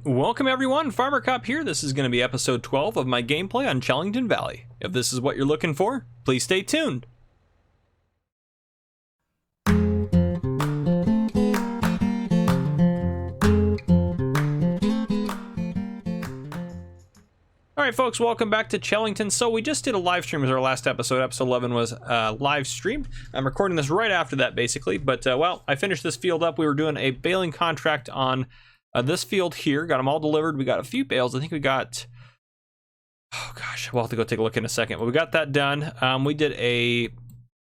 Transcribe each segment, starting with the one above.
Welcome everyone, Farmer Cop here. This is going to be episode 12 of my gameplay on Chellington Valley. If this is what you're looking for, please stay tuned. Alright folks, welcome back to Chellington. So we just did a live stream as our last episode. Episode 11 was live streamed. I'm recording this right after that basically, but well, I finished this field up. We were doing a baling contract on this field here. Got them all delivered. We got a few bales. I think we got, oh gosh, we'll have to go take a look in a second, but we got that done. We did a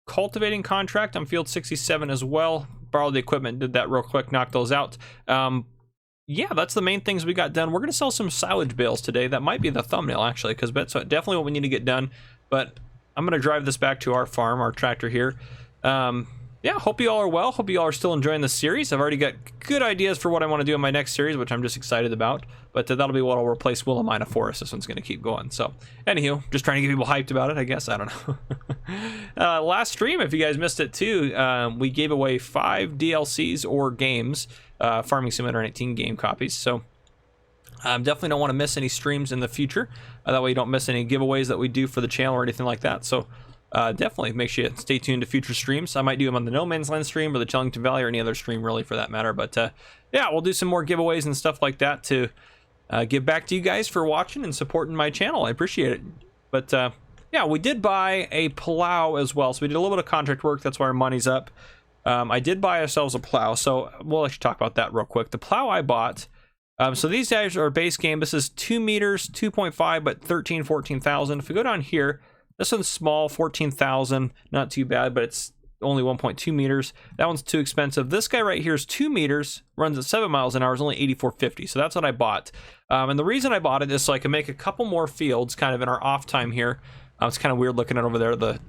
cultivating contract on field 67 as well. Borrowed the equipment, did that real quick, knocked those out. Yeah, that's the main things we got done. We're going to sell some silage bales today. That might be the thumbnail, actually, because that's definitely what we need to get done. But I'm going to drive this back to our farm, our tractor here. Yeah, hope you all are well. Hope you all are still enjoying this series. I've already got good ideas for what I want to do in my next series, which I'm just excited about. But that'll be what I'll replace Willamina Forest. This one's going to keep going. So, anywho, just trying to get people hyped about it, I guess. I don't know. Last stream, if you guys missed it too, we gave away 5 DLCs or games. Farming Simulator 19 game copies. So definitely don't want to miss any streams in the future. That way you don't miss any giveaways that we do for the channel or anything like that. So definitely make sure you stay tuned to future streams. I might do them on the No Man's Land stream or the Chellington Valley or any other stream really for that matter. But yeah, we'll do some more giveaways and stuff like that to give back to you guys for watching and supporting my channel. I appreciate it. But yeah, we did buy a plow as well. So we did a little bit of contract work. That's why our money's up. I did buy ourselves a plow, so we'll actually talk about that real quick. The plow I bought, so these guys are base game. This is 2 meters, 2.5, but 14,000. If we go down here, this one's small, 14,000, not too bad, but it's only 1.2 meters. That one's too expensive. This guy right here is 2 meters, runs at 7 miles an hour, is only 84.50, so that's what I bought. And the reason I bought it is so I can make a couple more fields kind of in our off time here. It's kind of weird looking at over there. The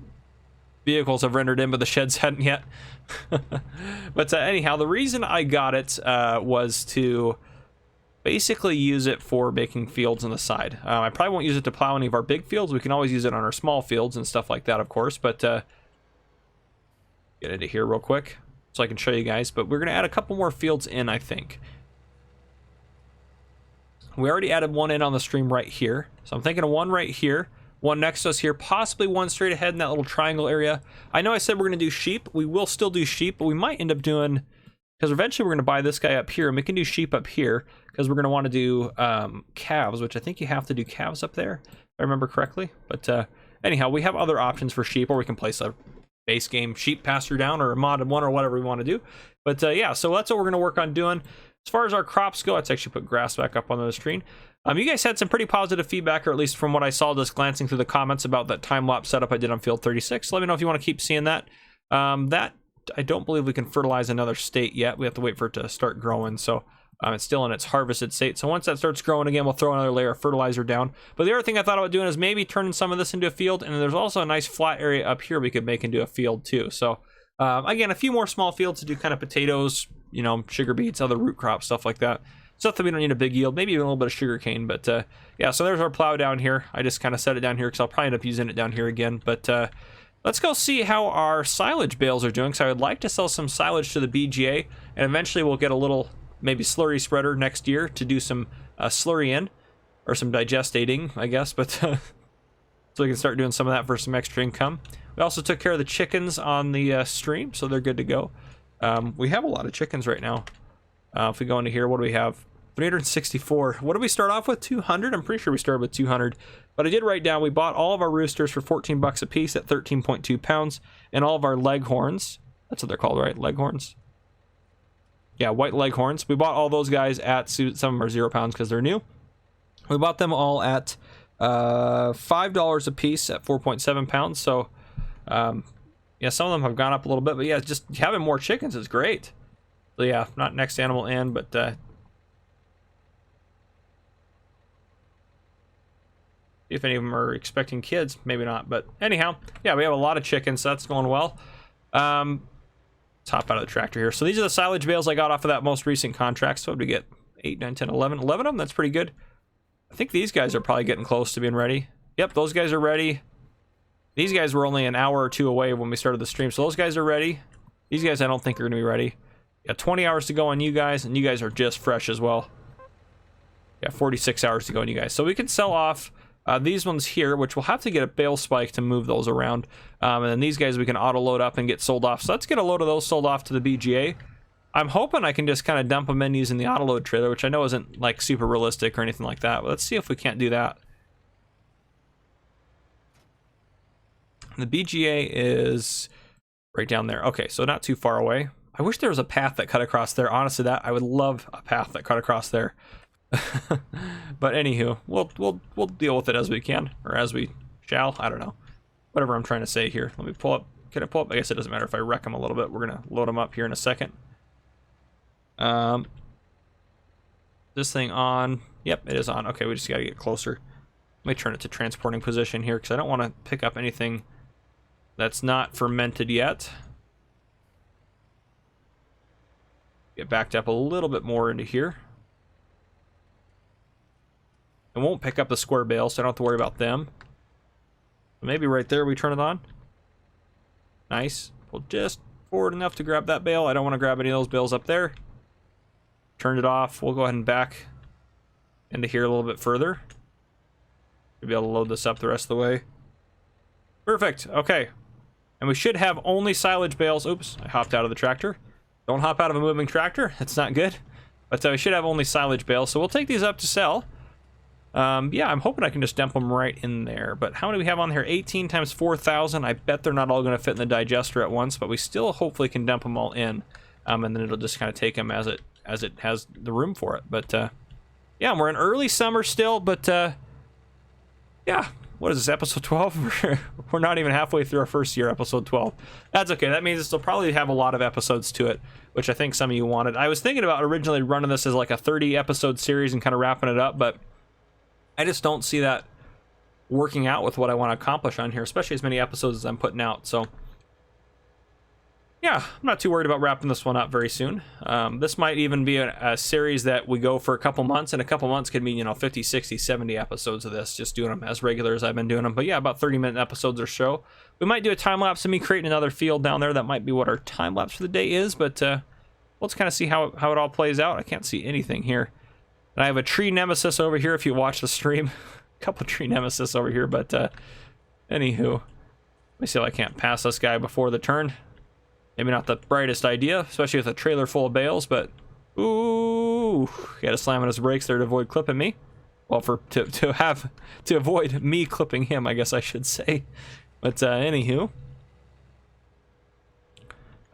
vehicles have rendered in, but the sheds hadn't yet. But anyhow, the reason I got it was to basically use it for making fields on the side. I probably won't use it to plow any of our big fields. We can always use it on our small fields and stuff like that, of course. But get into here real quick so I can show you guys. But we're going to add a couple more fields in, I think. We already added one in on the stream right here. So I'm thinking of one right here. One next to us here, possibly one straight ahead in that little triangle area. I know I said we're going to do sheep. We will still do sheep, but we might end up doing, because eventually we're going to buy this guy up here, and we can do sheep up here, because we're going to want to do calves, which I think you have to do calves up there, if I remember correctly. But anyhow, we have other options for sheep, or we can place a base game sheep pasture down, or a modded one, or whatever we want to do. But yeah, so that's what we're going to work on doing. As far as our crops go, let's actually put grass back up on the screen. You guys had some pretty positive feedback, or at least from what I saw just glancing through the comments about that time-lapse setup I did on field 36. Let me know if you want to keep seeing that. That, I don't believe we can fertilize another state yet. We have to wait for it to start growing, so it's still in its harvested state. So once that starts growing again, we'll throw another layer of fertilizer down. But the other thing I thought about doing is maybe turning some of this into a field, and there's also a nice flat area up here we could make into a field too. So again, a few more small fields to do kind of potatoes, you know, sugar beets, other root crops, stuff like that. Stuff that we don't need a big yield, maybe even a little bit of sugar cane. But yeah, so there's our plow down here. I just kind of set it down here because I'll probably end up using it down here again. But let's go see how our silage bales are doing. So I would like to sell some silage to the BGA, and eventually we'll get a little maybe slurry spreader next year to do some slurry in, or some digestating, I guess. But so we can start doing some of that for some extra income. We also took care of the chickens on the stream, so they're good to go. We have a lot of chickens right now. If we go into here, what do we have? 364. What did we start off with? 200? I'm pretty sure we started with 200. But I did write down, we bought all of our roosters for 14 bucks a piece at 13.2 pounds. And all of our leghorns, that's what they're called, right? Leghorns? Yeah, white leghorns. We bought all those guys at, some of them are 0 pounds because they're new. We bought them all at $5 a piece at 4.7 pounds. So, yeah, some of them have gone up a little bit. But yeah, just having more chickens is great. So yeah, not next animal in, but see if any of them are expecting kids. Maybe not, but anyhow, yeah, we have a lot of chickens, so that's going well. Let's hop out of the tractor here. So these are the silage bales I got off of that most recent contract. So what did we get? 8, 9, 10, 11. 11 of them, that's pretty good. I think these guys are probably getting close to being ready. Yep, those guys are ready. These guys were only an hour or two away when we started the stream, so those guys are ready. These guys I don't think are going to be ready. Got 20 hours to go on you guys, and you guys are just fresh as well. Yeah, 46 hours to go, you guys. So we can sell off these ones here, which we'll have to get a bale spike to move those around. And then these guys we can auto load up and get sold off. So let's get a load of those sold off to the BGA. I'm hoping I can just kind of dump them in using the auto load trailer, which I know isn't like super realistic or anything like that. But let's see if we can't do that. The BGA is right down there. Okay, so not too far away. I wish there was a path that cut across there. Honestly, I would love a path that cut across there. But anywho, we'll deal with it as we can, or as we shall. I don't know. Whatever I'm trying to say here. Let me pull up. Can I pull up? I guess it doesn't matter if I wreck them a little bit. We're gonna load them up here in a second. This thing on. Yep, it is on. Okay, we just gotta get closer. Let me turn it to transporting position here because I don't want to pick up anything that's not fermented yet. Get backed up a little bit more into here. It won't pick up the square bales, so I don't have to worry about them. Maybe right there we turn it on. Nice. Pull just forward enough to grab that bale. I don't want to grab any of those bales up there. Turned it off. We'll go ahead and back into here a little bit further. We'll be able to load this up the rest of the way. Perfect. Okay. And we should have only silage bales. Oops, I hopped out of the tractor. Don't hop out of a moving tractor. That's not good. But we should have only silage bales. So we'll take these up to sell. Yeah, I'm hoping I can just dump them right in there. But how many do we have on here? 18 times 4,000. I bet they're not all going to fit in the digester at once, but we still hopefully can dump them all in. And then it'll just kind of take them as it has the room for it. But yeah, we're in early summer still, but yeah. What is this, episode 12? We're not even halfway through our first year, episode 12. That's okay. That means this will probably have a lot of episodes to it, which I think some of you wanted. I was thinking about originally running this as like a 30-episode series and kind of wrapping it up, but I just don't see that working out with what I want to accomplish on here, especially as many episodes as I'm putting out. So yeah, I'm not too worried about wrapping this one up very soon. This might even be a series that we go for a couple months, and a couple months could mean, 50, 60, 70 episodes of this, just doing them as regular as I've been doing them. But yeah, about 30-minute episodes or so. We might do a time-lapse of me creating another field down there. That might be what our time-lapse for the day is, but let's kind of see how it all plays out. I can't see anything here. And I have a tree nemesis over here if you watch the stream. A couple tree nemesis over here, but anywho. Let me see if I can't pass this guy before the turn. Maybe not the brightest idea, especially with a trailer full of bales, but ooh, he had to slam on his brakes there to avoid clipping me. Well, to avoid me clipping him, I guess I should say. But anywho,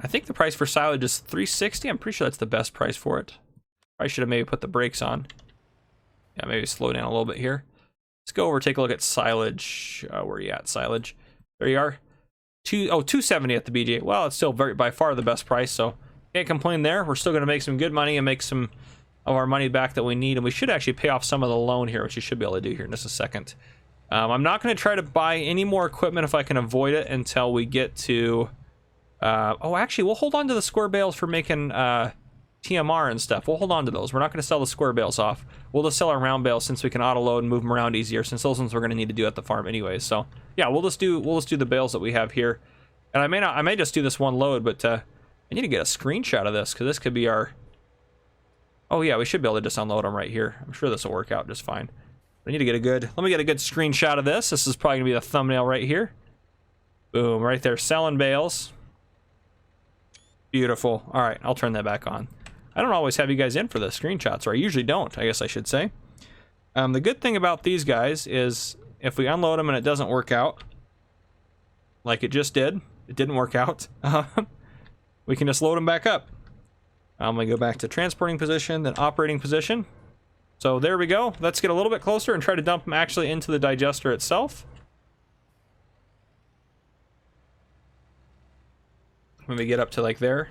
I think the price for silage is $360. I'm pretty sure that's the best price for it. I should have maybe put the brakes on. Yeah, maybe slow down a little bit here. Let's go over take a look at silage. Where are you at, silage? There you are. $270 at the BGA. Well, it's still by far the best price, so can't complain there. We're still going to make some good money and make some of our money back that we need, and we should actually pay off some of the loan here, which you should be able to do here in just a second. I'm not going to try to buy any more equipment if I can avoid it until we get to... oh, actually, we'll hold on to the square bales for making TMR and stuff. We'll hold on to those. We're not going to sell the square bales off. We'll just sell our round bales since we can auto load and move them around easier, since those ones we're going to need to do at the farm anyways. So yeah, we'll just do the bales that we have here. And I may just do this one load, but I need to get a screenshot of this because this could be our... Oh yeah, we should be able to just unload them right here. I'm sure this will work out just fine. I need to get let me get a good screenshot of this. This is probably gonna be the thumbnail right here. Boom, right there, selling bales. Beautiful. All right, I'll turn that back on. I don't always have you guys in for the screenshots, or I usually don't, I guess I should say. The good thing about these guys is if we unload them and it doesn't work out, like it just did, it didn't work out, we can just load them back up. I'm gonna go back to transporting position, then operating position. So there we go. Let's get a little bit closer and try to dump them actually into the digester itself. When we get up to like there,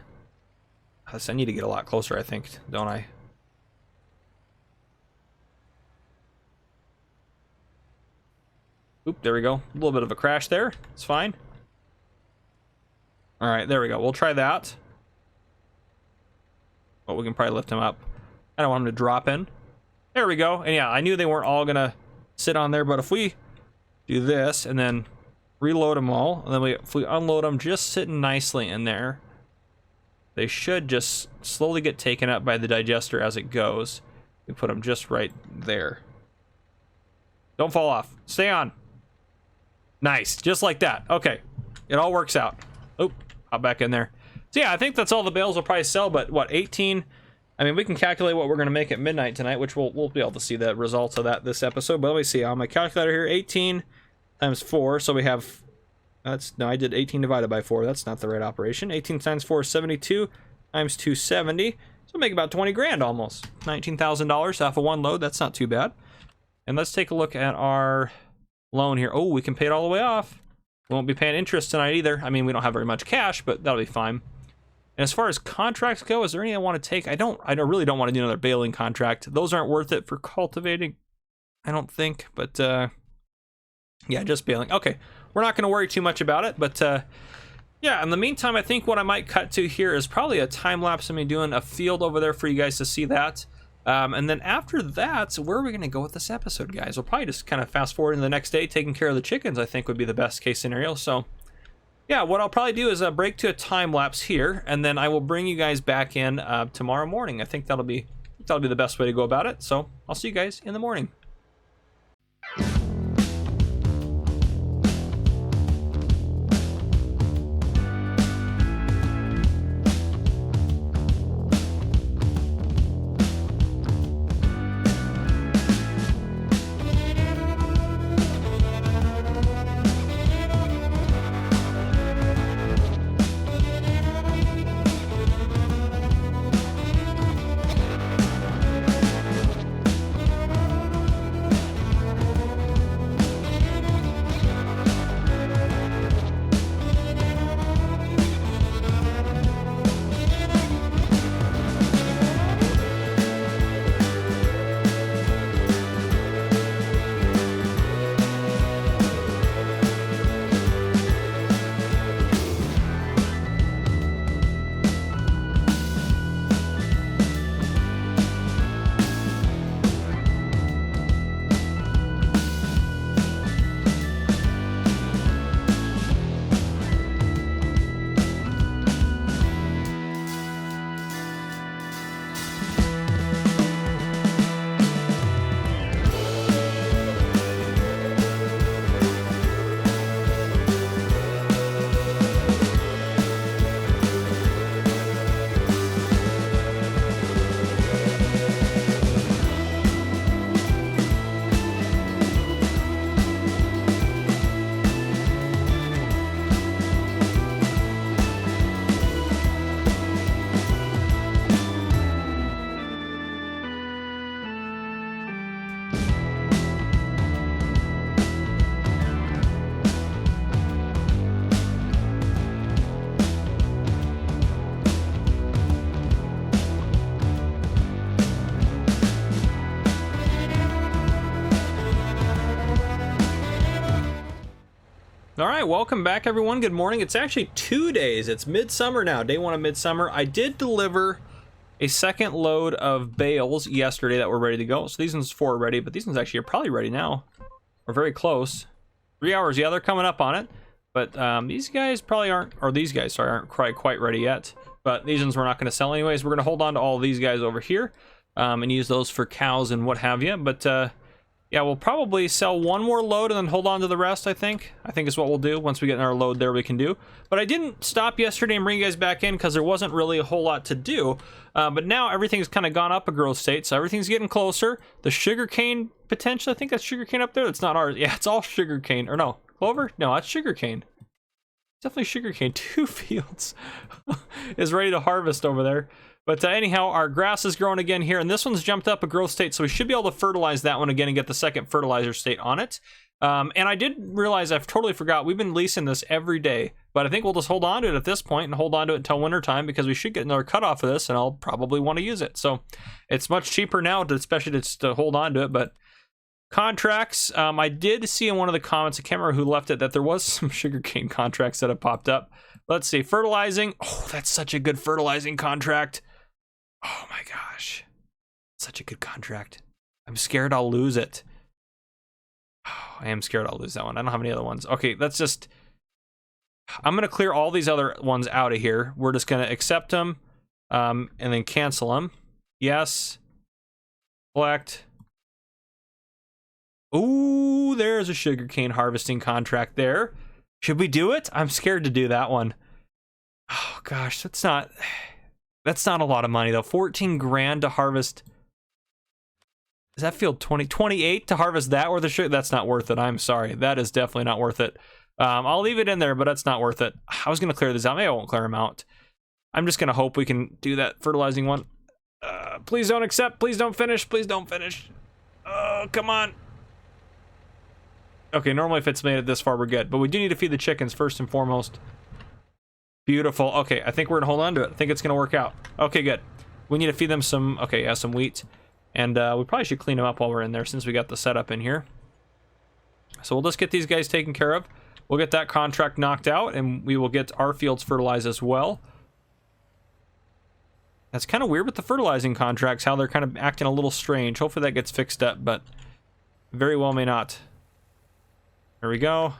I need to get a lot closer, I think, don't I? Oop, there we go. A little bit of a crash there. It's fine. All right, there we go. We'll try that. But we can probably lift them up. I don't want them to drop in. There we go. And yeah, I knew they weren't all gonna sit on there, but if we do this and then reload them all, and then if we unload them just sitting nicely in there, they should just slowly get taken up by the digester as it goes. We put them just right there. Don't fall off. Stay on. Nice. Just like that. Okay. It all works out. Oh, hop back in there. So yeah, I think that's all the bales we'll probably sell, but what, 18? I mean, we can calculate what we're going to make at midnight tonight, which we'll be able to see the results of that this episode. But let me see. On my calculator here, 18 times 4. So we have... no, I did 18 divided by 4. That's not the right operation. 18 times 4 is 72 times 270. So make about 20 grand almost. $19,000 off of one load. That's not too bad. And let's take a look at our loan here. Oh, we can pay it all the way off. We won't be paying interest tonight either. I mean, we don't have very much cash, but that'll be fine. And as far as contracts go, is there any I want to take? I really don't want to do another baling contract. Those aren't worth it for cultivating, I don't think. But yeah, just baling. Okay, we're not going to worry too much about it. But yeah, in the meantime, I think what I might cut to here is probably a time lapse of me doing a field over there for you guys to see that. And then after that, where are we going to go with this episode, guys? We'll probably just kind of fast forward into the next day. Taking care of the chickens, I think, would be the best case scenario. So yeah, what I'll probably do is break to a time lapse here, and then I will bring you guys back in tomorrow morning. I think that'll be the best way to go about it. So I'll see you guys in the morning. All right, welcome back, everyone. Good morning. It's actually 2 days. It's midsummer now, day 1 of midsummer. I did deliver a second load of bales yesterday that were ready to go. So these ones 4 are ready, but these ones actually are probably ready now. We're very close. 3 hours, yeah, they're coming up on it. But these guys probably aren't, or these guys, sorry, aren't quite ready yet. But these ones we're not going to sell anyways. We're going to hold on to all of these guys over here and use those for cows and what have you. But yeah, we'll probably sell 1 more load and then hold on to the rest, I think. I think is what we'll do. Once we get in our load there, we can do. But I didn't stop yesterday and bring you guys back in because there wasn't really a whole lot to do. But now everything's kind of gone up a growth state, so everything's getting closer. The sugarcane potential, I think that's sugarcane up there. That's not ours. Yeah, it's all sugarcane. Or no, clover? No, that's sugarcane. Definitely sugarcane. 2 fields is ready to harvest over there. But anyhow, our grass is growing again here, and this one's jumped up a growth state, so we should be able to fertilize that one again and get the second fertilizer state on it. And I did realize, I've totally forgot, we've been leasing this every day, but I think we'll just hold on to it at this point and hold on to it until winter time, because we should get another cut off of this, and I'll probably want to use it. So it's much cheaper now, especially to hold on to it. But contracts, I did see in one of the comments, I can't remember who left it, that there was some sugarcane contracts that have popped up. Let's see, fertilizing. Oh, that's such a good fertilizing contract. Oh my gosh, such a good contract. I'm scared I'll lose it. Oh, I am scared I'll lose that one. I don't have any other ones. Okay, let's just, I'm gonna clear all these other ones out of here. We're just gonna accept them and then cancel them. Yes. Collect. Ooh, there's a sugarcane harvesting contract there. Should we do it? I'm scared to do that one. Oh gosh, that's not a lot of money though. 14 grand to harvest. Does that feel 28 to harvest that or the sugar? That's not worth it. I'm sorry. That is definitely not worth it. I'll leave it in there, but that's not worth it. I was gonna clear this out. Maybe I won't clear them out. I'm just gonna hope we can do that fertilizing one. Please don't accept. Please don't finish. Please don't finish. Oh, come on. Okay, normally if it's made it this far, we're good. But we do need to feed the chickens first and foremost. Beautiful. Okay, I think we're gonna hold on to it. I think it's gonna work out. Okay, good. We need to feed them some, okay, yeah, some wheat. And we probably should clean them up while we're in there since we got the setup in here. So we'll just get these guys taken care of. We'll get that contract knocked out and we will get our fields fertilized as well. That's kind of weird with the fertilizing contracts, how they're kind of acting a little strange. Hopefully that gets fixed up, but very well may not. There we go.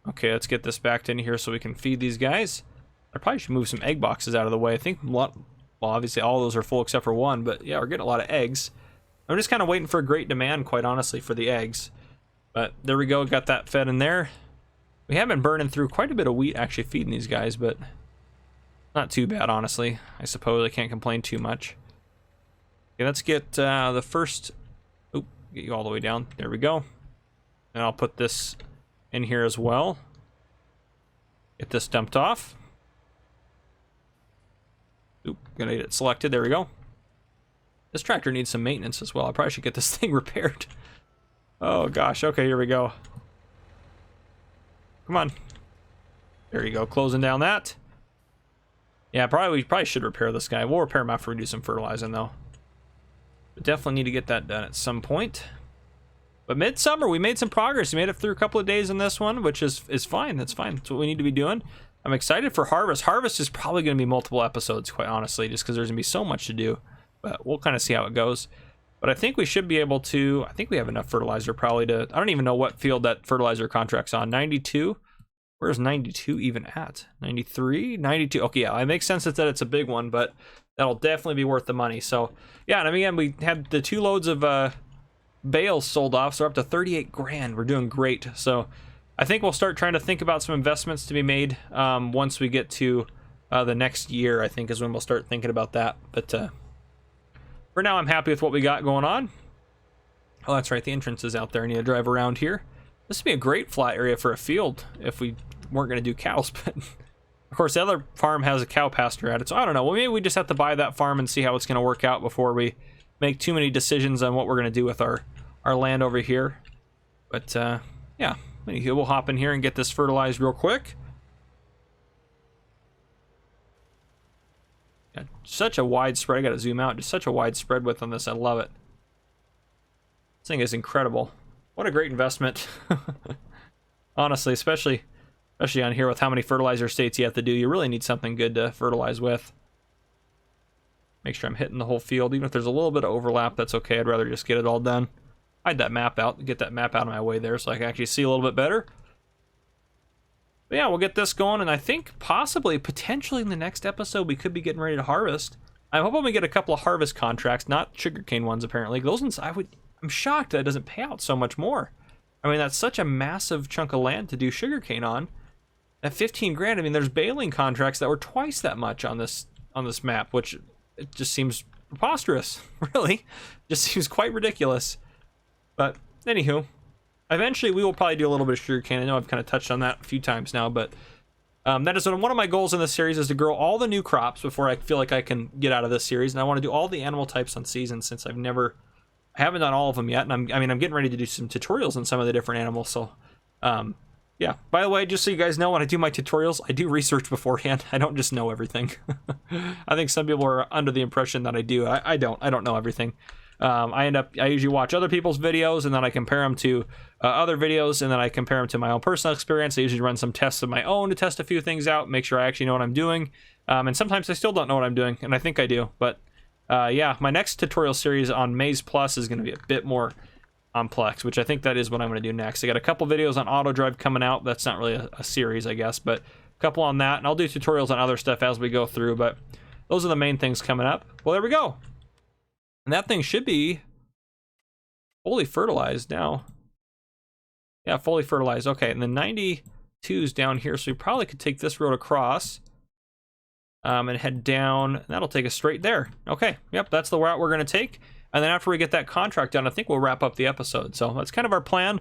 Okay, let's get this backed in here so we can feed these guys. I probably should move some egg boxes out of the way. I think a lot, well, obviously all of those are full except for one, but yeah, we're getting a lot of eggs. I'm just kind of waiting for a great demand, quite honestly, for the eggs. But there we go, got that fed in there. We have been burning through quite a bit of wheat actually feeding these guys, but not too bad, honestly. I suppose I can't complain too much. Okay, let's get the first, oop, get you all the way down. There we go. And I'll put this in here as well. Get this dumped off. Oop, gonna get it selected. There we go. This tractor needs some maintenance as well. I probably should get this thing repaired. Oh gosh. Okay, here we go. Come on. There you go. Closing down that. Yeah, we probably should repair this guy. We'll repair him after we do some fertilizing though. But definitely need to get that done at some point. But midsummer, we made some progress. We made it through a couple of days in this one, which is fine. That's fine. That's what we need to be doing. I'm excited for harvest. Harvest is probably going to be multiple episodes, quite honestly, just because there's going to be so much to do. But we'll kind of see how it goes. But I think we should be able to, I think we have enough fertilizer probably to, I don't even know what field that fertilizer contract's on. 92? Where's 92 even at? 93? 92? Okay, yeah, it makes sense that it's a big one, but that'll definitely be worth the money. So, yeah, and again, we had the 2 loads of bales sold off, so we're up to 38 grand. We're doing great. So I think we'll start trying to think about some investments to be made once we get to the next year, I think is when we'll start thinking about that. But for now, I'm happy with what we got going on. Oh, that's right, the entrance is out there. I need to drive around here. This would be a great flat area for a field if we weren't going to do cows, but of course the other farm has a cow pasture at it, so I don't know. Well, maybe we just have to buy that farm and see how it's going to work out before we make too many decisions on what we're going to do with our land over here. But yeah, anywho, we'll hop in here and get this fertilized real quick. Yeah, such a wide spread. I gotta zoom out. Just such a wide spread width on this. I love it. This thing is incredible. What a great investment. Honestly, especially on here with how many fertilizer states you have to do. You really need something good to fertilize with. Make sure I'm hitting the whole field. Even if there's a little bit of overlap, that's okay. I'd rather just get it all done. Hide that map out, get that map out of my way there so I can actually see a little bit better. But yeah, we'll get this going, and I think possibly, potentially in the next episode, we could be getting ready to harvest. I'm hoping we get a couple of harvest contracts, not sugarcane ones apparently. Those ones, I'm shocked that it doesn't pay out so much more. I mean, that's such a massive chunk of land to do sugarcane on. At 15 grand, I mean, there's baling contracts that were twice that much on this map, which it just seems preposterous, really. Just seems quite ridiculous. But anywho, eventually we will probably do a little bit of sugarcane. I know I've kind of touched on that a few times now, but that is one of my goals in this series is to grow all the new crops before I feel like I can get out of this series. And I want to do all the animal types on season since I haven't done all of them yet. And I'm getting ready to do some tutorials on some of the different animals. So, yeah. By the way, just so you guys know, when I do my tutorials, I do research beforehand. I don't just know everything. I think some people are under the impression that I do. I don't know everything. I usually watch other people's videos and then I compare them to other videos and then I compare them to my own personal experience. I usually run some tests of my own to test a few things out, make sure I actually know what I'm doing. And sometimes I still don't know what I'm doing, and I think I do. But yeah, my next tutorial series on Maize Plus is going to be a bit more complex, which I think that is what I'm going to do next. I got a couple videos on auto drive coming out. That's not really a series, I guess, but a couple on that. And I'll do tutorials on other stuff as we go through, but those are the main things coming up. Well, there we go. And that thing should be fully fertilized now. Yeah, fully fertilized. Okay, and the 92's down here, so we probably could take this road across and head down. That'll take us straight there. Okay, yep, that's the route we're going to take. And then after we get that contract done, I think we'll wrap up the episode. So that's kind of our plan.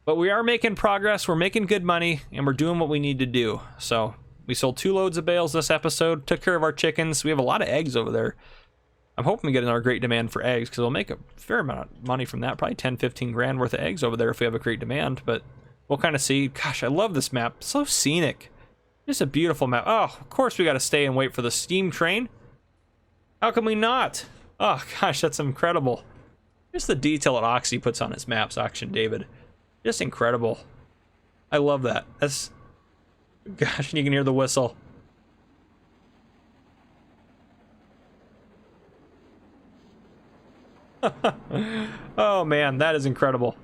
But we are making progress. We're making good money, and we're doing what we need to do. So we sold 2 loads of bales this episode, took care of our chickens. We have a lot of eggs over there. I'm hoping we get another great demand for eggs, because we'll make a fair amount of money from that. Probably 10, 15 grand worth of eggs over there if we have a great demand. But we'll kind of see. Gosh, I love this map. So scenic. Just a beautiful map. Oh, of course we got to stay and wait for the steam train. How can we not? Oh, gosh, that's incredible. Just the detail that Oxy puts on his maps, Auction David. Just incredible. I love that. That's... Gosh, and you can hear the whistle. Oh, man, that is incredible.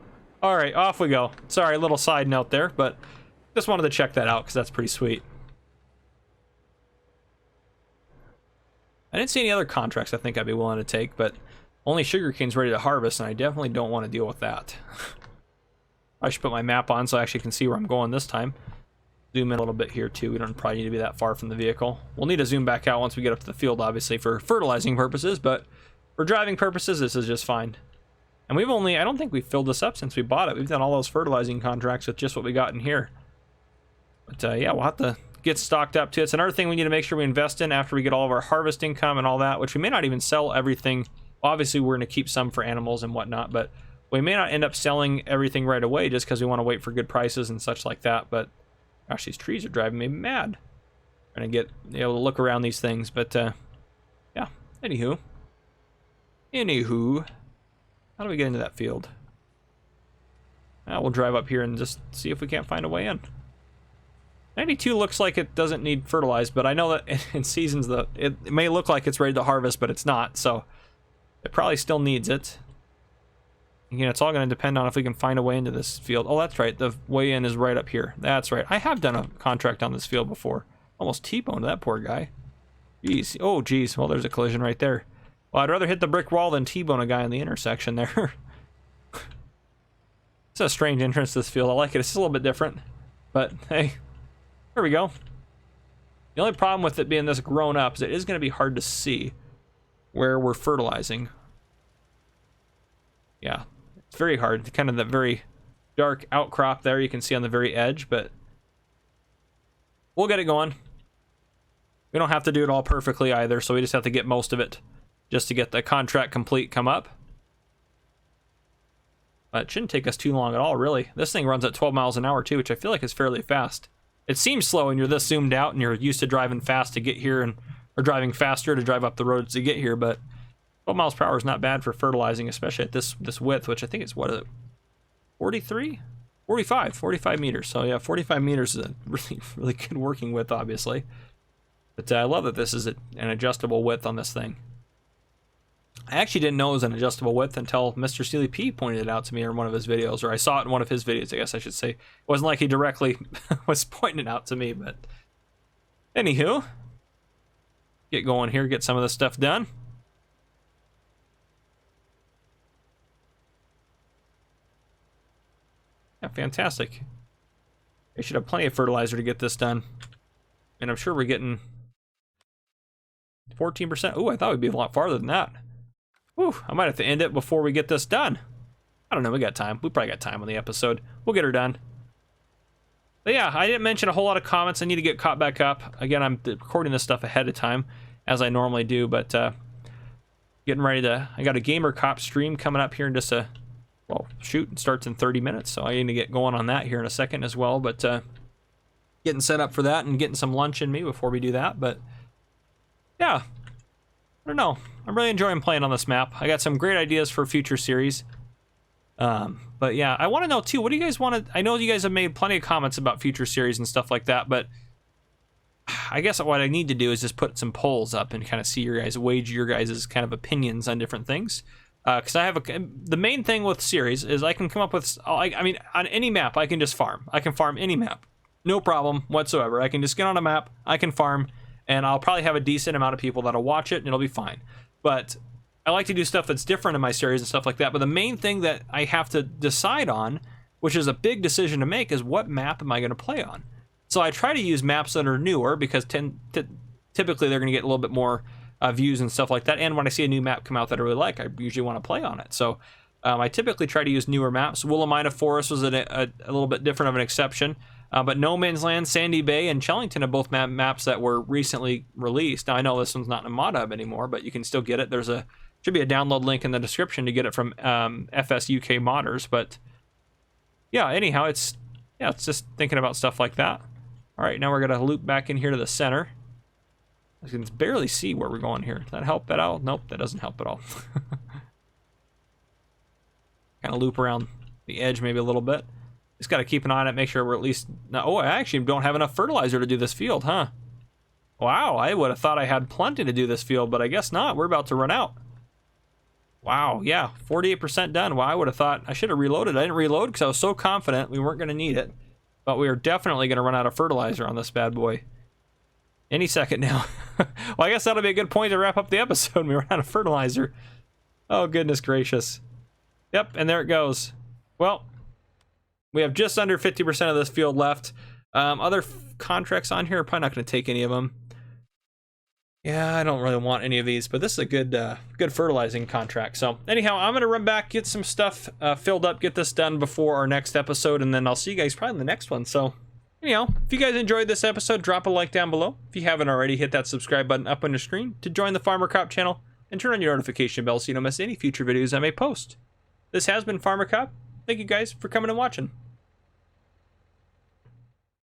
All right, off we go. Sorry, a little side note there, but just wanted to check that out because that's pretty sweet. I didn't see any other contracts I think I'd be willing to take, but only sugarcane's ready to harvest, and I definitely don't want to deal with that. I should put my map on so I actually can see where I'm going this time. Zoom in a little bit here too. We don't probably need to be that far from the vehicle. We'll need to zoom back out once we get up to the field, obviously, for fertilizing purposes, but for driving purposes, this is just fine. And we've only, I don't think we've filled this up since we bought it. We've done all those fertilizing contracts with just what we got in here. But yeah, we'll have to get stocked up too. It's another thing we need to make sure we invest in after we get all of our harvest income and all that, which we may not even sell everything. Obviously, we're going to keep some for animals and whatnot, but we may not end up selling everything right away just because we want to wait for good prices and such like that. But gosh, these trees are driving me mad. Trying to get able to look around these things, but yeah. Anywho, how do we get into that field? We'll drive up here and just see if we can't find a way in. 92 looks like it doesn't need fertilized, but I know that in seasons it may look like it's ready to harvest, but it's not. So it probably still needs it. Again, it's all going to depend on if we can find a way into this field. Oh, that's right. The way in is right up here. That's right. I have done a contract on this field before. Almost T-boned that poor guy. Jeez. Oh, geez. Well, there's a collision right there. Well, I'd rather hit the brick wall than T-bone a guy in the intersection there. It's a strange entrance to this field. I like it. It's a little bit different. But, hey, there we go. The only problem with it being this grown up is it is going to be hard to see where we're fertilizing. Yeah. It's very hard. Kind of that very dark outcrop there you can see on the very edge, but we'll get it going. We don't have to do it all perfectly either, so we just have to get most of it just to get the contract complete come up. But it shouldn't take us too long at all, really. This thing runs at 12 miles an hour too, which I feel like is fairly fast. It seems slow when you're this zoomed out and you're used to driving fast to get here, or driving faster to drive up the roads to get here, but 12 miles per hour is not bad for fertilizing, especially at this width, which I think is, what is it, 43? 45 meters. So yeah, 45 meters is a really good working width, obviously. But I love that this is an adjustable width on this thing. I actually didn't know it was an adjustable width until Mr. Steely P pointed it out to me in one of his videos, or I saw it in one of his videos, I guess I should say. It wasn't like he directly was pointing it out to me, but anywho, get going here, get some of this stuff done. Yeah, fantastic. I should have plenty of fertilizer to get this done. And I'm sure we're getting 14%. Oh, I thought we'd be a lot farther than that. Whew, I might have to end it before we get this done. I don't know, we got time. We probably got time on the episode. We'll get her done. But yeah, I didn't mention a whole lot of comments. I need to get caught back up. Again, I'm recording this stuff ahead of time, as I normally do, but getting ready to... I got a Gamer Cop stream coming up here in just a... Well, shoot, it starts in 30 minutes, so I need to get going on that here in a second as well, but getting set up for that and getting some lunch in me before we do that, but yeah, I don't know. I'm really enjoying playing on this map. I got some great ideas for future series, but yeah, I want to know too, what do you guys want to... I know you guys have made plenty of comments about future series and stuff like that, but I guess what I need to do is just put some polls up and kind of see your guys, wage your guys' kind of opinions on different things. Because I have the main thing with series is I can come up with, I mean, on any map I can just farm. I can farm any map, no problem whatsoever. I can just get on a map, I can farm, and I'll probably have a decent amount of people that'll watch it, and it'll be fine. But I like to do stuff that's different in my series and stuff like that, but the main thing that I have to decide on, which is a big decision to make, is what map am I going to play on? So I try to use maps that are newer because typically they're going to get a little bit more views and stuff like that. And when I see a new map come out that I really like, I usually want to play on it. So I typically try to use newer maps. Willamina Forest was a little bit different of an exception. But No Man's Land, Sandy Bay, and Chellington are both maps that were recently released. Now, I know this one's not in Mod Hub anymore, but you can still get it. Should be a download link in the description to get it from FS UK modders. But yeah, anyhow, it's just thinking about stuff like that. All right, now we're gonna loop back in here to the center. I can barely see where we're going here. Does that help at all? Nope, that doesn't help at all. Kind of loop around the edge maybe a little bit. Just got to keep an eye on it, make sure we're at least... Oh, I actually don't have enough fertilizer to do this field, huh? Wow, I would have thought I had plenty to do this field, but I guess not. We're about to run out. Wow, yeah, 48% done. Wow, I would have thought I should have reloaded. I didn't reload because I was so confident we weren't going to need it. But we are definitely going to run out of fertilizer on this bad boy. Any second now. Well, I guess that'll be a good point to wrap up the episode. We ran out of fertilizer. Oh, goodness gracious. Yep, and there it goes. Well, we have just under 50% of this field left. Other contracts on here are probably not going to take any of them. Yeah, I don't really want any of these, but this is a good fertilizing contract. So anyhow, I'm going to run back, get some stuff filled up, get this done before our next episode, and then I'll see you guys probably in the next one. So anyhow, if you guys enjoyed this episode, drop a like down below. If you haven't already, hit that subscribe button up on your screen to join the Farmer Cop channel and turn on your notification bell so you don't miss any future videos I may post. This has been Farmer Cop. Thank you guys for coming and watching.